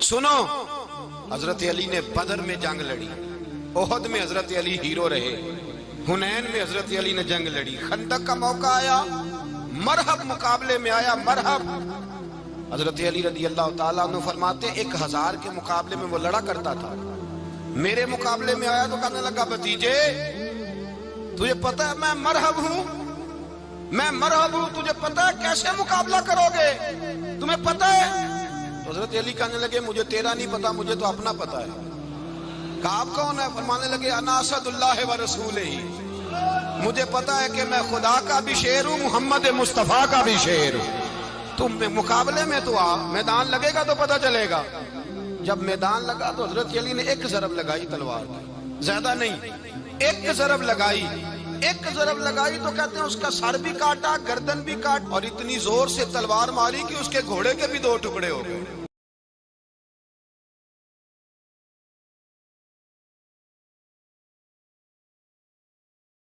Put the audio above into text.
سنو، حضرت علی نے بدر میں جنگ لڑی، احد میں حضرت علی ہیرو رہے، حنین میں حضرت علی نے جنگ لڑی، خندق کا موقع آیا، مرحب مقابلے میں آیا، مرحب۔ حضرت علی رضی اللہ تعالیٰ عنہ فرماتے 1000 کے مقابلے میں وہ لڑا کرتا تھا، میرے مقابلے میں آیا تو کہنے لگا بھتیجے تجھے پتہ ہے میں مرحب ہوں، میں مرحب ہوں، تجھے پتہ ہے کیسے مقابلہ کرو گے، تمہیں پتہ ہے؟ تو حضرت علی کہنے لگے مجھے تیرا نہیں پتا، مجھے تو اپنا پتا ہے۔ کہا آپ کون ہے؟ فرمانے لگے انا اسد اللہ و رسولہ، مجھے پتا ہے کہ میں خدا کا بھی شیر ہوں، محمد مصطفیٰ کا بھی شیر ہوں۔ تم مقابلے میں تو آ، میدان لگے گا تو پتہ چلے گا۔ جب میدان لگا تو حضرت علی نے ایک ضرب لگائی تلوار کی، زیادہ نہیں، ایک ضرب لگائی، ایک ضرب لگائی تو کہتے ہیں اس کا سر بھی کاٹا، گردن بھی کاٹ، اور اتنی زور سے تلوار ماری کہ اس کے گھوڑے کے بھی 2 ٹکڑے ہو گئے۔